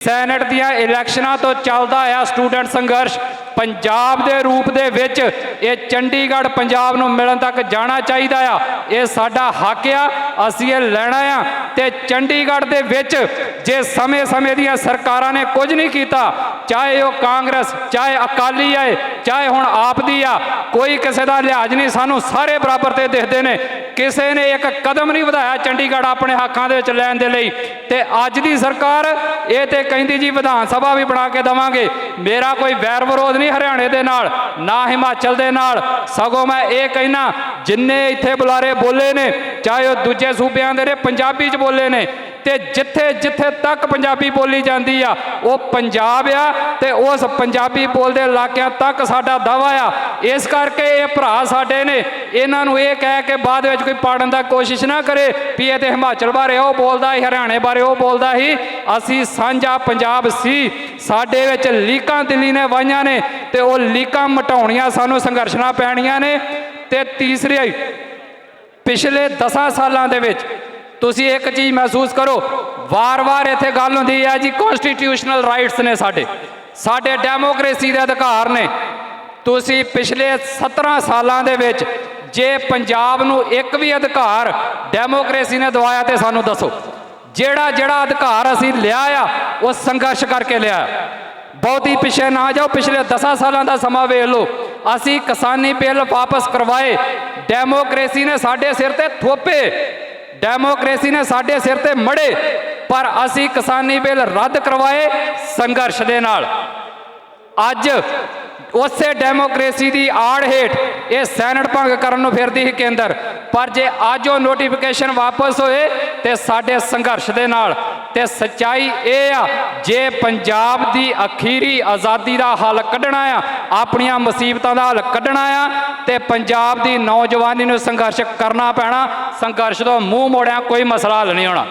Senate ਦੀਆਂ ਇਲੈਕਸ਼ਨਾਂ ਤੋਂ ਚੱਲਦਾ ਆ ਸਟੂਡੈਂਟ ਸੰਘਰਸ਼ ਪੰਜਾਬ ਦੇ ਰੂਪ ਦੇ ਵਿੱਚ ਇਹ ਚੰਡੀਗੜ੍ਹ ਪੰਜਾਬ ਨੂੰ ਮਿਲਣ ਤੱਕ ਜਾਣਾ ਚਾਹੀਦਾ ਆ। ਇਹ ਸਾਡਾ ਹੱਕ ਆ, ਅਸੀਂ ਇਹ ਲੈਣਾ ਆ। ਤੇ ਚੰਡੀਗੜ੍ਹ ਦੇ ਵਿੱਚ ਜੇ ਸਮੇਂ ਦੀਆਂ ਸਰਕਾਰਾਂ ਨੇ ਕੁਝ ਨਹੀਂ ਕੀਤਾ, ਚਾਹੇ ਉਹ ਕਾਂਗਰਸ, ਚਾਹੇ ਅਕਾਲੀ ਆਏ, ਚਾਹੇ ਹੁਣ ਆਪ ਦੀ ਆ, ਕੋਈ ਕਿਸੇ ਦਾ ਲਿਹਾਜ਼ ਨਹੀਂ, ਸਾਨੂੰ ਸਾਰੇ ਬਰਾਬਰ ਤੇ ਦਿਖਦੇ ਨੇ। ਕਿਸੇ ਨੇ ਇੱਕ ਕਦਮ ਨਹੀਂ ਵਧਾਇਆ ਚੰਡੀਗੜ੍ਹ ਆਪਣੇ ਹੱਕਾਂ ਦੇ ਵਿੱਚ ਲੈਣ ਦੇ ਲਈ। ਤੇ ਅੱਜ ਦੀ ਸਰਕਾਰ ਇਹ ਤੇ ਕਹਿੰਦੀ ਜੀ ਵਿਧਾਨ ਸਭਾ ਵੀ ਬਣਾ ਕੇ ਦੇਵਾਂਗੇ। ਮੇਰਾ ਕੋਈ ਵੈਰ ਵਿਰੋਧ ਨਹੀਂ ਹਰਿਆਣੇ ਦੇ ਨਾਲ, ਨਾ ਹਿਮਾਚਲ ਦੇ ਨਾਲ, ਸਗੋਂ ਮੈਂ ਇਹ ਕਹਿਣਾ ਜਿੰਨੇ ਇੱਥੇ ਬੁਲਾਰੇ ਬੋਲੇ ਨੇ, ਚਾਹੇ ਉਹ ਦੂਜੇ ਸੂਬਿਆਂ ਦੇ ਨੇ, ਪੰਜਾਬੀ 'ਚ ਬੋਲੇ ਨੇ। ਤੇ ਜਿੱਥੇ ਤੱਕ ਪੰਜਾਬੀ ਬੋਲੀ ਜਾਂਦੀ ਆ ਉਹ ਪੰਜਾਬ ਆ, ਤੇ ਉਸ ਪੰਜਾਬੀ ਬੋਲਦੇ ਇਲਾਕਿਆਂ ਤੱਕ ਸਾਡਾ ਦਾਵਾ ਆ। ਇਸ ਕਰਕੇ ਇਹ ਭਰਾ ਸਾਡੇ ਨੇ, ਇਹਨਾਂ ਨੂੰ ਇਹ ਕਹਿ ਕੇ ਬਾਅਦ ਵਿੱਚ ਕੋਈ ਪਾੜਨ ਦਾ ਕੋਸ਼ਿਸ਼ ਨਾ ਕਰੇ ਵੀ ਇਹ ਤੇ ਹਿਮਾਚਲ ਬਾਰੇ ਉਹ ਬੋਲਦਾ ਸੀ, ਹਰਿਆਣੇ ਬਾਰੇ ਉਹ ਬੋਲਦਾ ਸੀ। ਅਸੀਂ ਸਾਂਝਾ ਪੰਜਾਬ ਸੀ, ਸਾਡੇ ਵਿੱਚ ਲੀਕਾਂ ਦਿੱਲੀ ਨੇ ਵਾਹੀਆਂ ਨੇ, ਤੇ ਉਹ ਲੀਕਾਂ ਮਟਾਉਣੀਆਂ ਸਾਨੂੰ ਸੰਘਰਸ਼ਾਂ ਪੈਣੀਆਂ ਨੇ। ਤੇ ਤੀਸਰੀ, ਪਿਛਲੇ 10 ਸਾਲਾਂ ਦੇ ਵਿੱਚ ਤੁਸੀਂ ਇੱਕ ਚੀਜ਼ ਮਹਿਸੂਸ ਕਰੋ, ਵਾਰ-ਵਾਰ ਇੱਥੇ ਗੱਲ ਹੁੰਦੀ ਹੈ ਜੀ ਕਨਸਟੀਟਿਊਸ਼ਨਲ ਰਾਈਟਸ ਨੇ, ਸਾਡੇ ਡੈਮੋਕ੍ਰੇਸੀ ਦੇ ਅਧਿਕਾਰ ਨੇ। ਤੁਸੀਂ ਪਿਛਲੇ 17 ਸਾਲਾਂ ਦੇ ਵਿੱਚ ਜੇ ਪੰਜਾਬ ਨੂੰ ਇੱਕ ਵੀ ਅਧਿਕਾਰ ਡੈਮੋਕ੍ਰੇਸੀ ਨੇ ਦਵਾਇਆ ਤੇ ਸਾਨੂੰ ਦੱਸੋ। ਜਿਹੜਾ ਅਧਿਕਾਰ ਅਸੀਂ ਲਿਆ ਆ ਉਹ ਸੰਘਰਸ਼ ਕਰਕੇ ਲਿਆ। ਬਹੁਤੀ ਪਿੱਛੇ ਨਾ ਜਾਓ, ਪਿਛਲੇ 10 ਸਾਲਾਂ ਦਾ ਸਮਾਂ ਵੇਖ ਲਓ। ਅਸੀਂ ਕਿਸਾਨੀ ਬਿੱਲ ਵਾਪਸ ਕਰਵਾਏ, ਡੈਮੋਕ੍ਰੇਸੀ ਨੇ ਸਾਡੇ ਸਿਰ ਤੇ ਥੋਪੇ, ਡੈਮੋਕ੍ਰੇਸੀ ਨੇ ਸਾਡੇ ਸਿਰ ਤੇ ਮੜੇ, ਪਰ ਅਸੀਂ ਕਿਸਾਨੀ ਬਿੱਲ ਰੱਦ ਕਰਵਾਏ ਸੰਘਰਸ਼ ਦੇ ਨਾਲ। ਅੱਜ ਉਸੇ ਡੈਮੋਕ੍ਰੇਸੀ ਦੀ ਆੜ ਹੇਠ ਇਹ ਸੈਨੇਟ ਭੰਗ ਕਰਨ ਨੂੰ ਫਿਰਦੀ ਸੀ ਕੇਂਦਰ, ਪਰ ਜੇ ਅੱਜ ਉਹ ਨੋਟੀਫਿਕੇਸ਼ਨ ਵਾਪਸ ਹੋਏ ਤੇ ਸਾਡੇ ਸੰਘਰਸ਼ ਦੇ ਨਾਲ। ਤੇ ਸੱਚਾਈ ਇਹ ਆ, ਜੇ ਪੰਜਾਬ ਦੀ ਅਖੀਰੀ ਆਜ਼ਾਦੀ ਦਾ ਹੱਲ ਕੱਢਣਾ ਆ, ਆਪਣੀਆਂ ਮੁਸੀਬਤਾਂ ਦਾ ਹੱਲ ਕੱਢਣਾ ਆ, ਤੇ ਪੰਜਾਬ ਦੀ ਨੌਜਵਾਨੀ ਨੂੰ ਸੰਘਰਸ਼ ਕਰਨਾ ਪੈਣਾ। ਸੰਘਰਸ਼ ਤੋਂ ਮੂੰਹ ਮੋੜਿਆ ਕੋਈ ਮਸਲਾ ਹੱਲ ਨਹੀਂ ਹੋਣਾ।